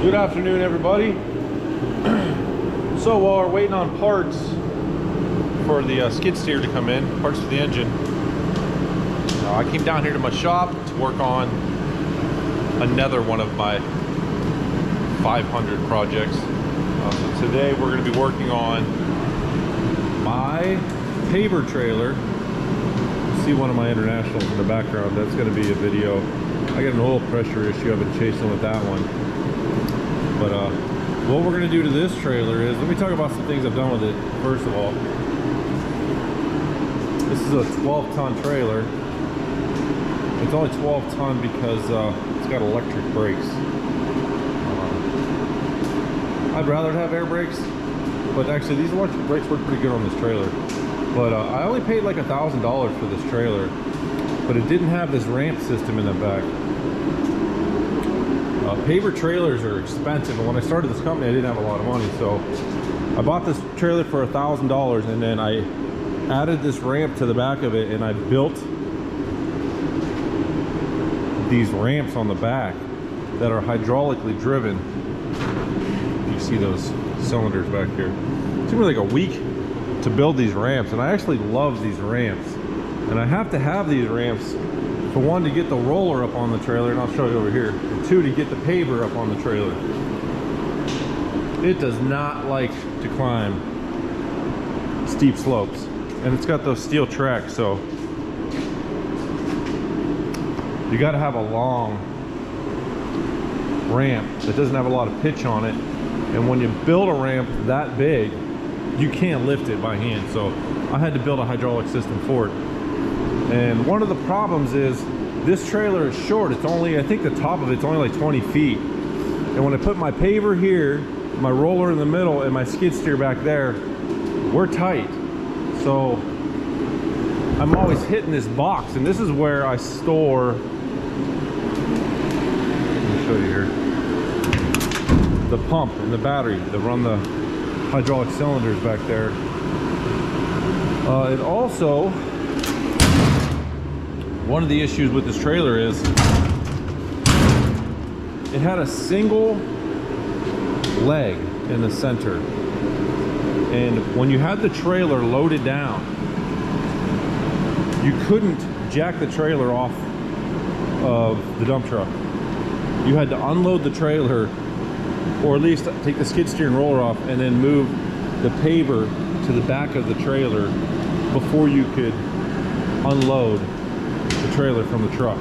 Good afternoon, everybody. So while we're waiting on parts for the skid steer to come in, parts for the engine, I came down here to my shop to work on another one of my 500 projects. So today we're going to be working on my paver trailer. You see one of my internationals in the background. That's going to be a video. I got an oil pressure issue. I've been chasing with that one. But what we're going to do to this trailer is, let me talk about some things I've done with it. First of all, this is a 12-ton trailer. It's only 12 ton because it's got electric brakes. I'd rather have air brakes, but actually these electric brakes work pretty good on this trailer. But I only paid like $1,000 for this trailer, but it didn't have this ramp system in the back. Paver trailers are expensive, and when I started this company I didn't have a lot of money, so I bought this trailer for $1,000, and then I added this ramp to the back of it, and I built these ramps on the back that are hydraulically driven. You see those cylinders back here. It took me like a week to build these ramps, and I actually love these ramps, and I have to have these ramps for one, to get the roller up on the trailer, and I'll show you over here, and two, to get the paver up on the trailer. It does not like to climb steep slopes, and it's got those steel tracks, so you got to have a long ramp that doesn't have a lot of pitch on it, and when you build a ramp that big, you can't lift it by hand, so I had to build a hydraulic system for it. And one of the problems is this trailer is short. It's only, I think the top of it's only like 20 feet. And when I put my paver here, my roller in the middle, and my skid steer back there, we're tight. So I'm always hitting this box, and this is where I store, let me show you here, the pump and the battery that run the hydraulic cylinders back there. It also, one of the issues with this trailer is it had a single leg in the center, and when you had the trailer loaded down, you couldn't jack the trailer off of the dump truck. You had to unload the trailer, or at least take the skid steer and roller off, and then move the paver to the back of the trailer before you could unload the trailer from the truck.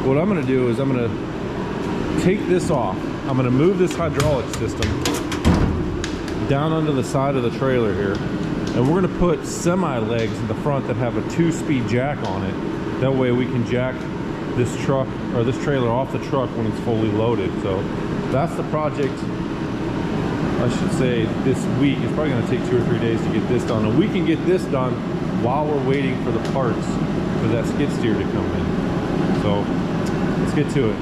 What I'm going to do is I'm going to take this off. I'm going to move this hydraulic system down under the side of the trailer here, and we're going to put semi legs in the front that have a 2-speed jack on it. That way we can jack this truck, or this trailer, off the truck when it's fully loaded. So that's the project, I should say, this week. It's probably going to take 2 or 3 days to get this done, and we can get this done while we're waiting for the parts for that skid steer to come in. So let's get to it.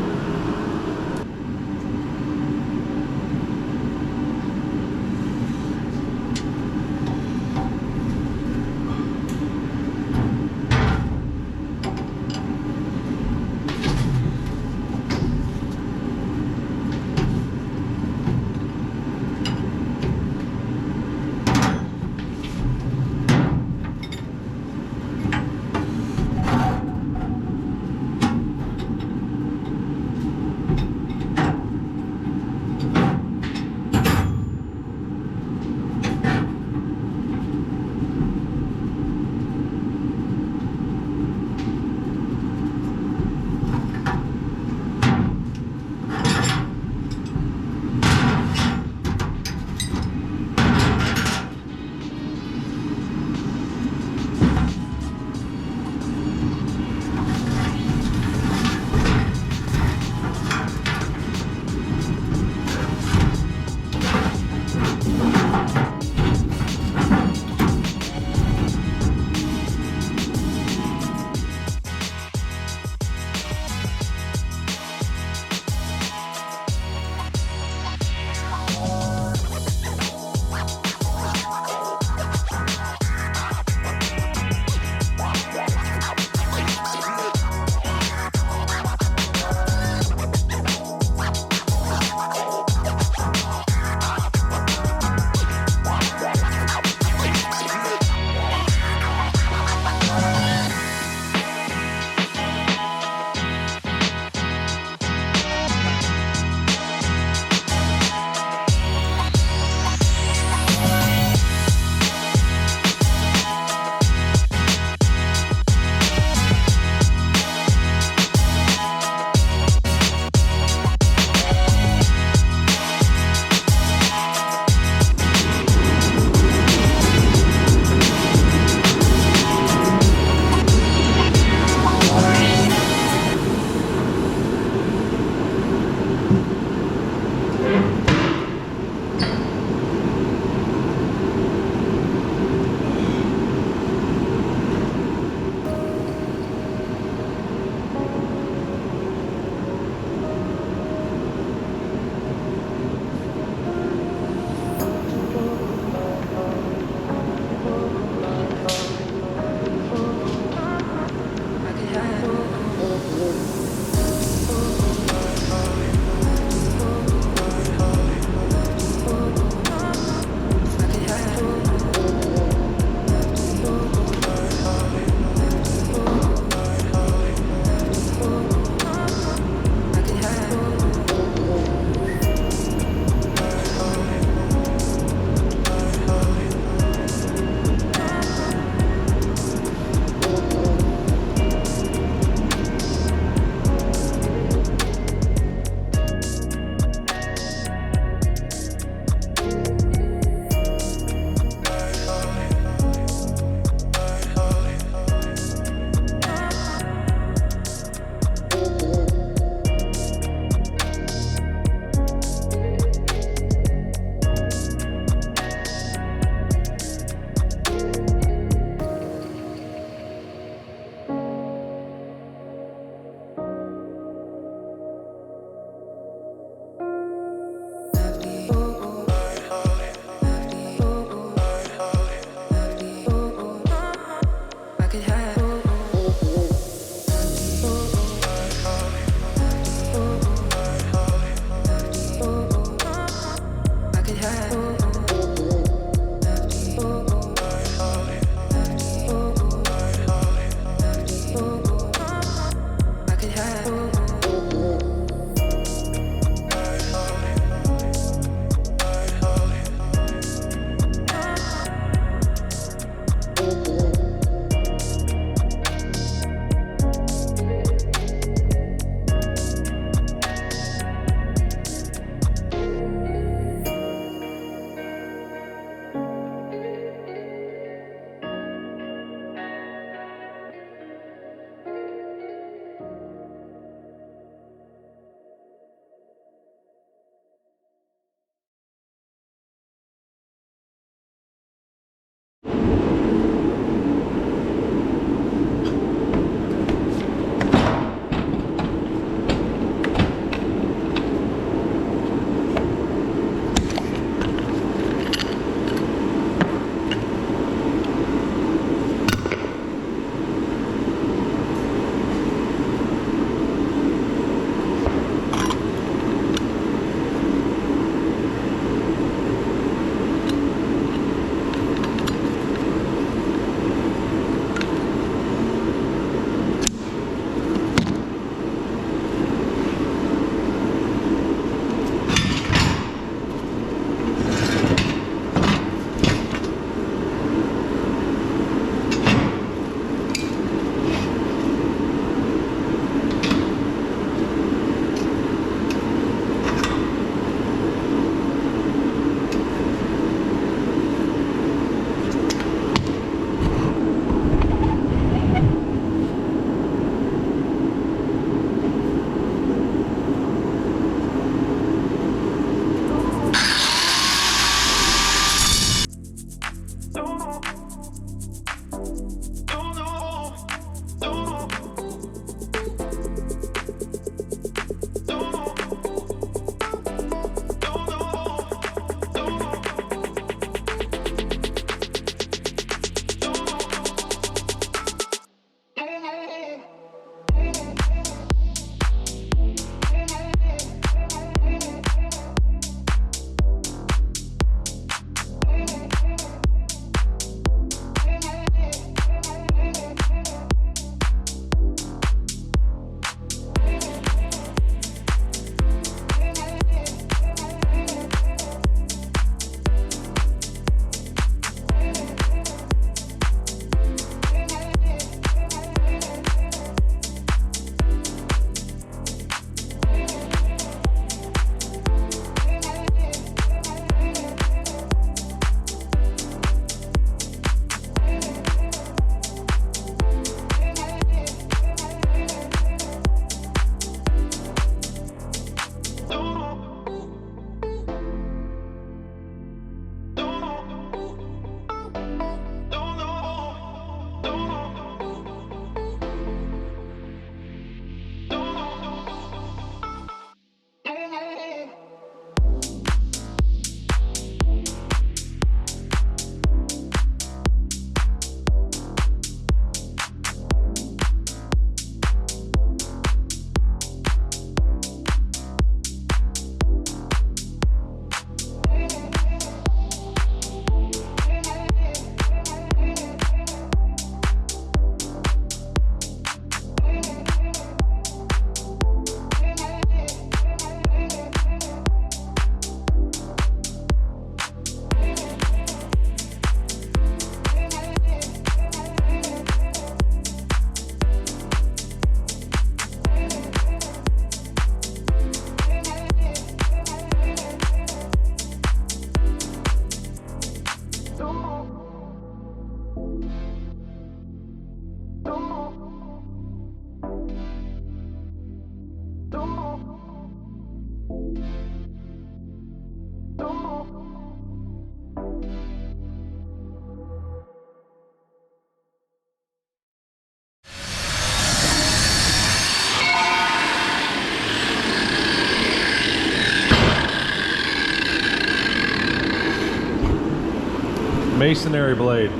masonry blade.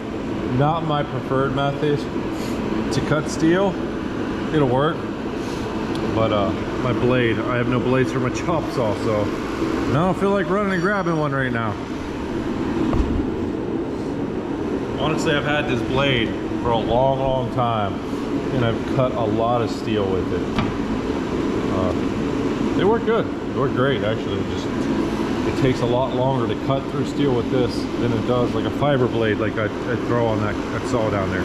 Not my preferred method to cut steel. It'll work, but my blade, I have no blades for my chop saw, so I don't feel like running and grabbing one right now. Honestly, I've had this blade for a long time, and I've cut a lot of steel with it. They work good. They work great, actually. It takes a lot longer to cut through steel with this than it does like a fiber blade like I throw on that saw down there.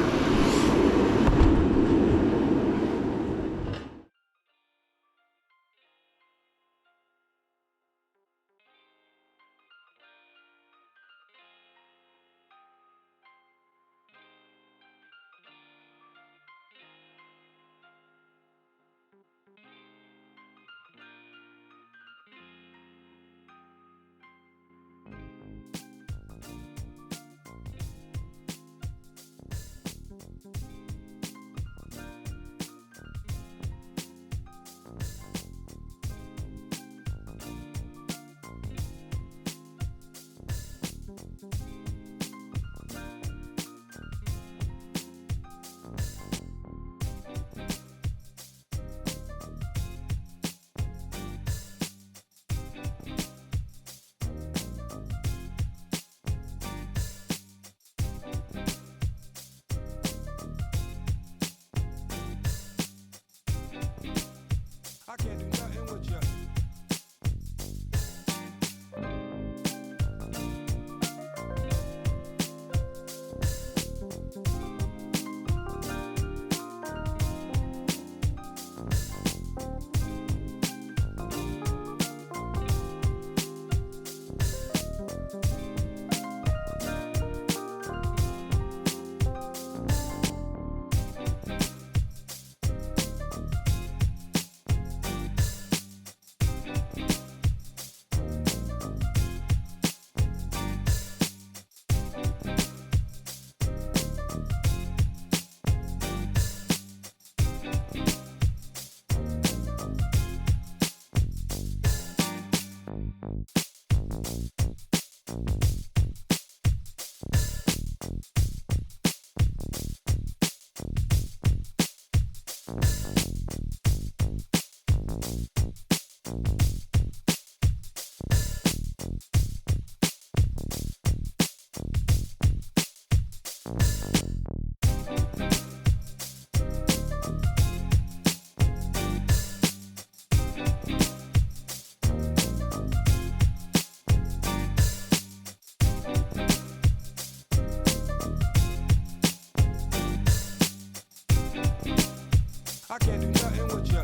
I can't do nothing with you. I can't do nothing with you.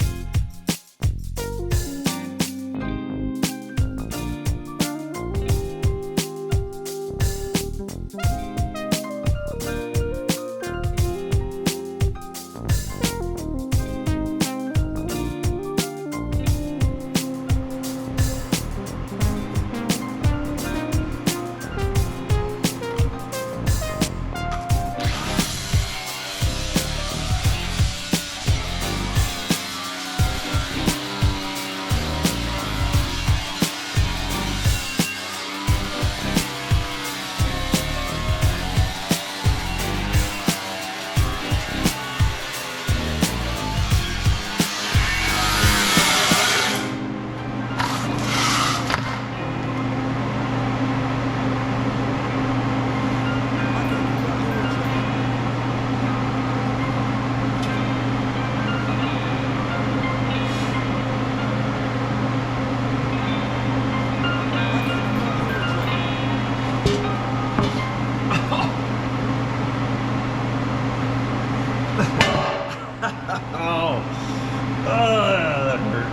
Oh, that hurt.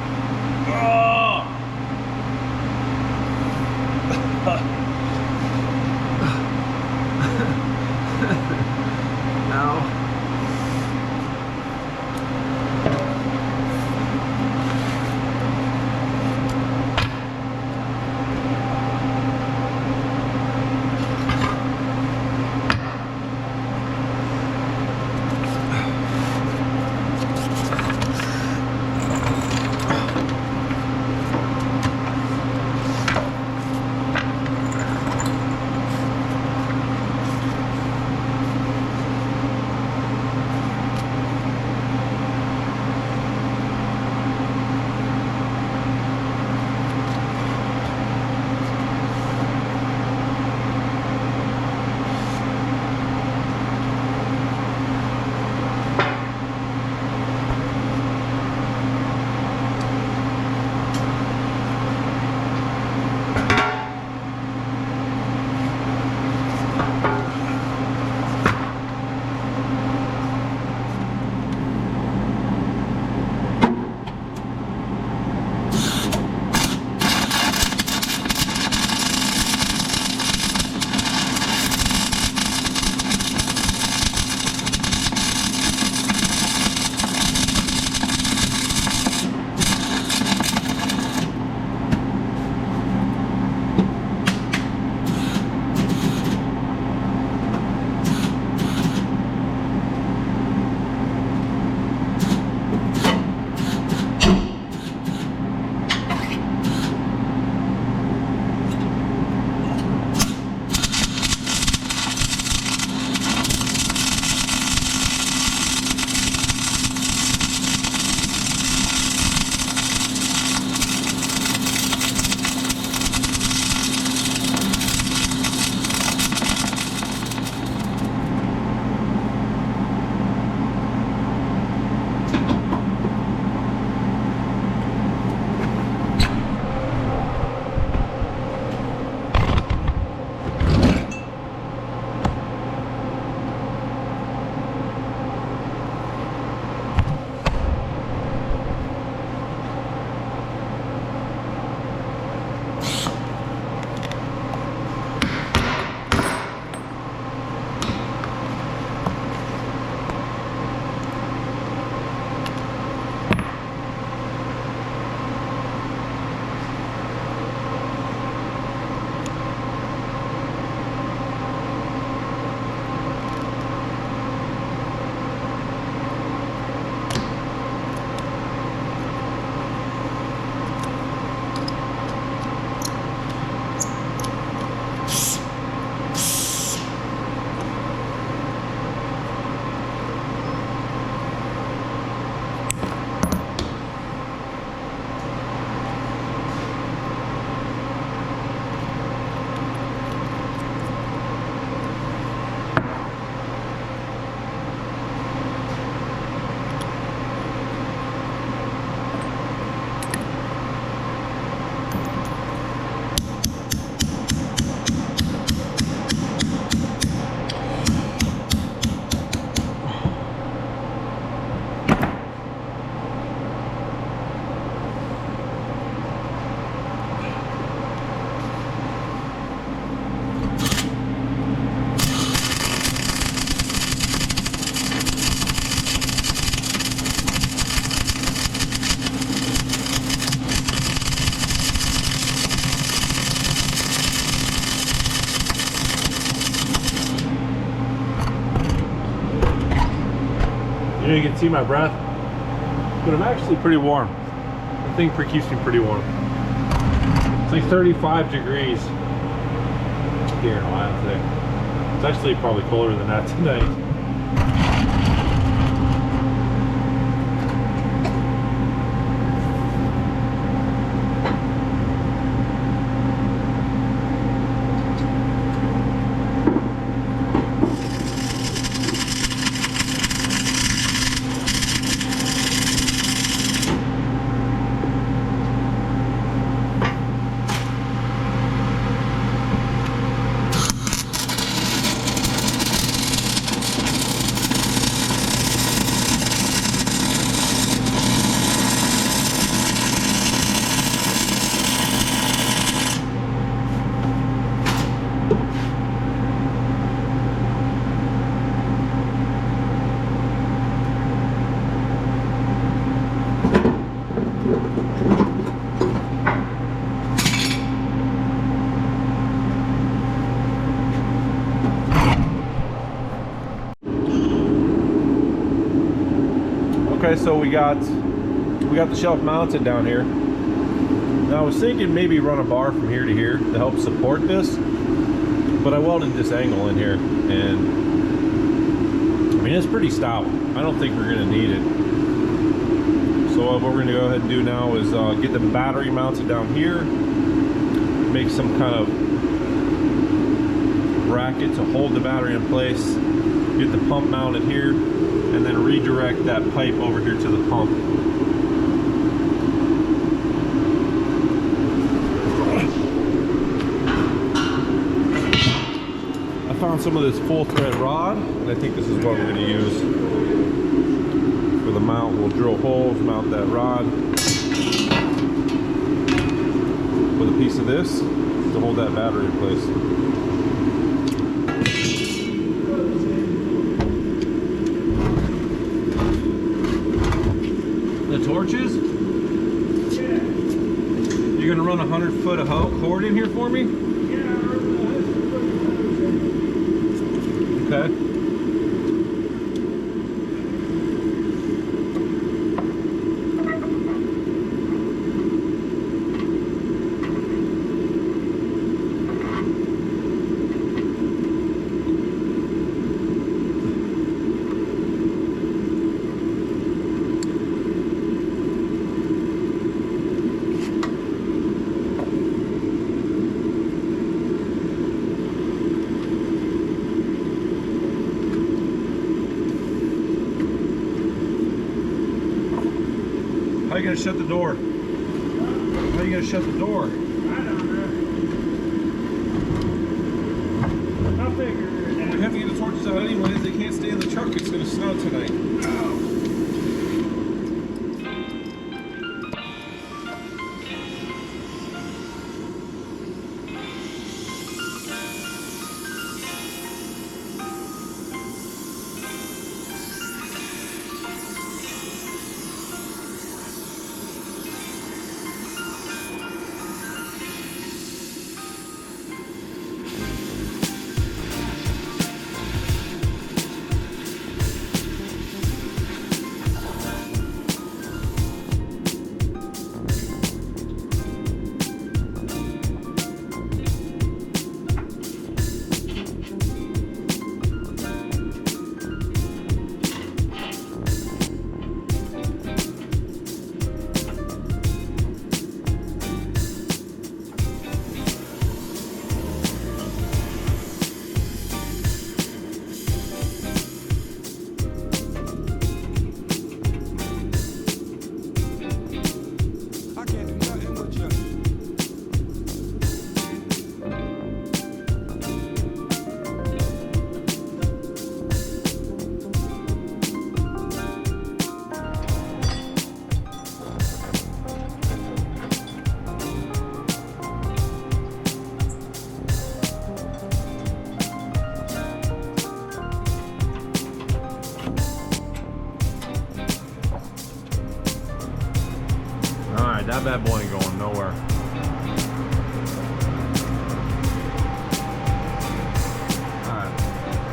Ow. know you can see my breath, but I'm actually pretty warm. The thing keeps me pretty warm. It's like 35 degrees here in Ohio today. It's actually probably colder than that tonight. Okay, so we got the shelf mounted down here. Now I was thinking maybe run a bar from here to here to help support this, but I welded this angle in here, and I mean it's pretty stout. I don't think we're gonna need it. So what we're gonna go ahead and do now is get the battery mounted down here, make some kind of bracket to hold the battery in place, get the pump mounted here, and then redirect that pipe over here to the pump. I found some of this full thread rod, and I think this is what we're going to use for the mount. We'll drill holes, mount that rod with a piece of this to hold that battery in place. Torches? Yeah. You're gonna run 100 foot of cord in here for me? Yeah, okay. How are you gonna shut the door? How are you gonna shut the door? I don't know. I'll figure it out. We have to get the torches out anyways. They can't stay in the truck. It's gonna snow tonight. I can't do nothing with you. Alright, that bad boy ain't going nowhere. Alright,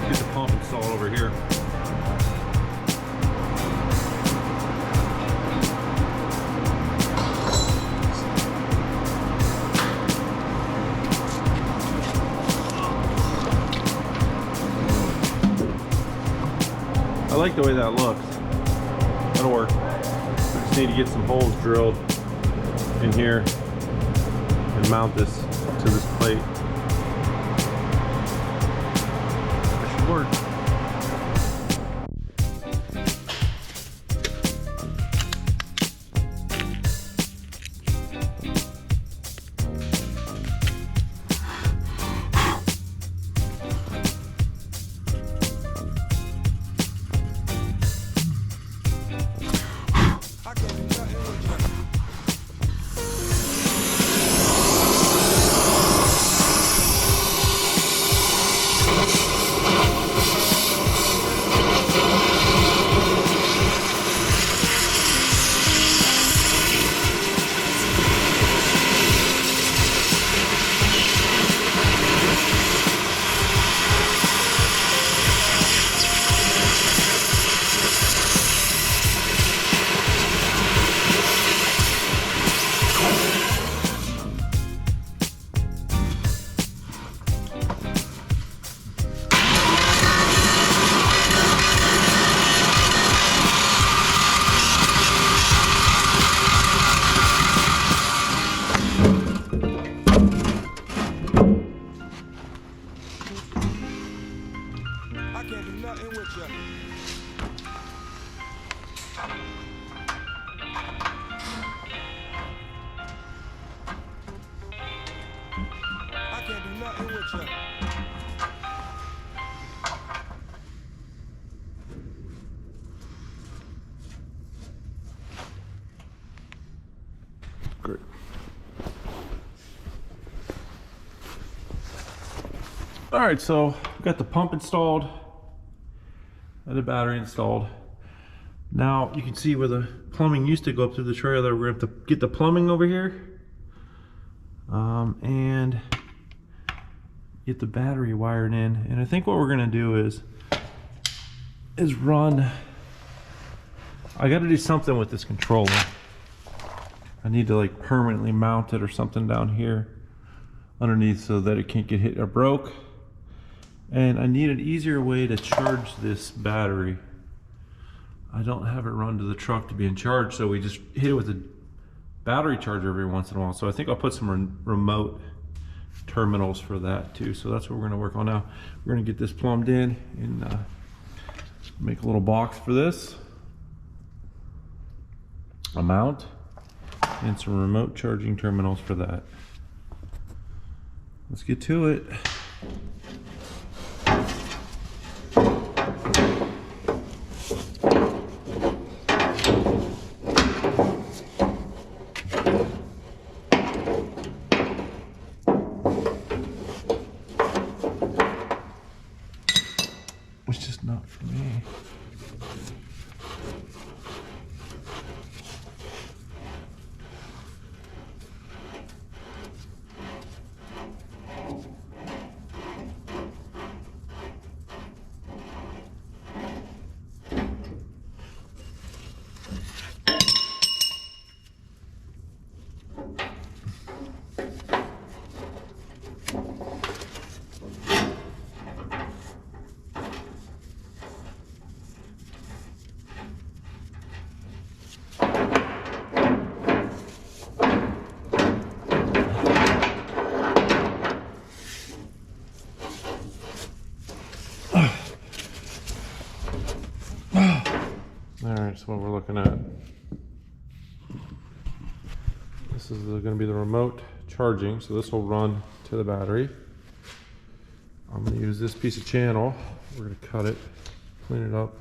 get the pump installed over here. like the way that looks. That'll work. I just need to get some holes drilled in here and mount this to this plate. That should work. I can't do nothing with you. I can't do nothing with you. Great. All right, so we got the pump installed and the battery installed. Now you can see where the plumbing used to go up through the trailer. We're gonna have to get the plumbing over here and get the battery wired in. And I think what we're gonna do is run. I got to do something with this controller. I need to like permanently mount it or something down here underneath so that it can't get hit or broke. And I need an easier way to charge this battery. I don't have it run to the truck to be in charge, so we just hit it with a battery charger every once in a while. So I think I'll put some remote terminals for that too. So that's what we're gonna work on now. We're gonna get this plumbed in and make a little box for this, a mount, and some remote charging terminals for that. Let's get to it. It's just not for me. Alright, so what we're looking at. This is going to be the remote charging, so this will run to the battery. I'm going to use this piece of channel. We're going to cut it, clean it up.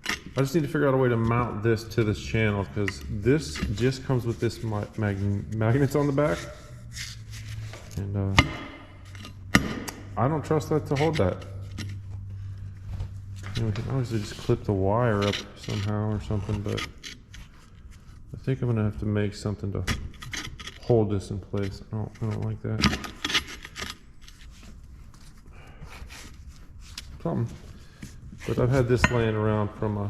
I just need to figure out a way to mount this to this channel because this just comes with this magnets on the back. And I don't trust that to hold that. You know, we can obviously just clip the wire up somehow or something, but I think I'm gonna have to make something to hold this in place. I don't like that. Something. But I've had this laying around from a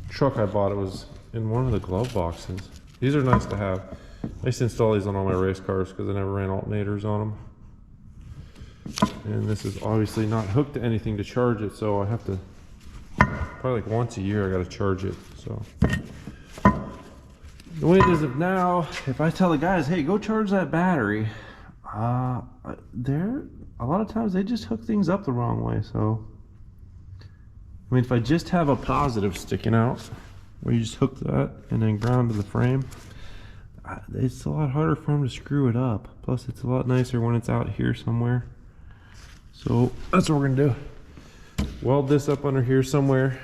truck I bought. It was in one of the glove boxes. These are nice to have. I used to install these on all my race cars because I never ran alternators on them. And this is obviously not hooked to anything to charge it, so I have to probably like once a year I gotta charge it. So the way it is of now, if I tell the guys, hey, go charge that battery, they're a lot of times they just hook things up the wrong way. So I mean, if I just have a positive sticking out, where you just hook that and then ground to the frame, it's a lot harder for them to screw it up. Plus, it's a lot nicer when it's out here somewhere. So that's what we're gonna do. Weld this up under here somewhere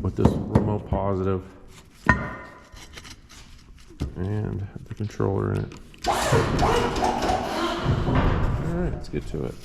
with this remote positive and the controller in it. All right, let's get to it.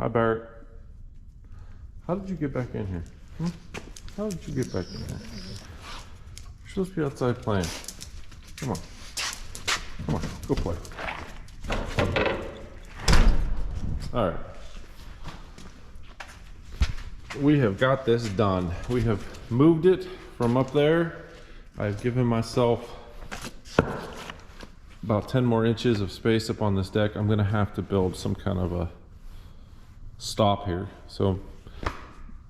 Hi, Barrett. How did you get back in here? Hmm? How did you get back in here? You're supposed to be outside playing. Come on. Come on, go play. All right. We have got this done. We have moved it from up there. I've given myself about 10 more inches of space up on this deck. I'm gonna have to build some kind of a stop here. So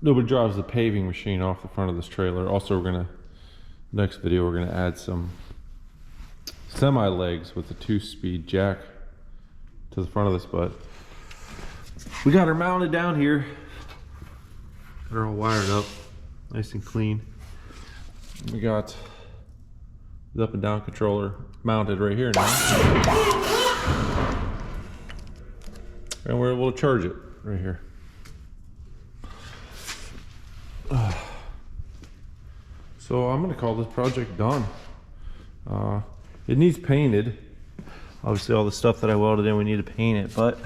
nobody drives the paving machine off the front of this trailer. Also, next video, we're gonna add some semi legs with a 2-speed jack to the front of this, but we got her mounted down here. Got her all wired up, nice and clean. We got the up and down controller mounted right here now. And we're able to charge it right here. So I'm gonna call this project done. It needs painted. Obviously all the stuff that I welded in, we need to paint it, but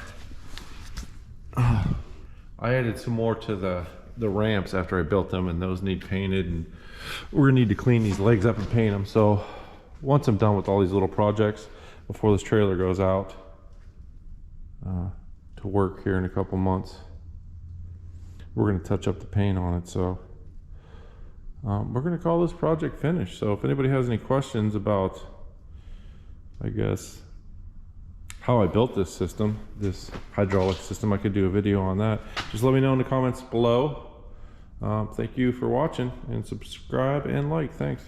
I added some more to the ramps after I built them, and those need painted, and we're gonna need to clean these legs up and paint them. So once I'm done with all these little projects, before this trailer goes out to work here in a couple months, we're gonna touch up the paint on it. So we're gonna call this project finished. So if anybody has any questions about, I guess, how I built this system, this hydraulic system, I could do a video on that. Just let me know in the comments below. Thank you for watching, and subscribe and like. Thanks.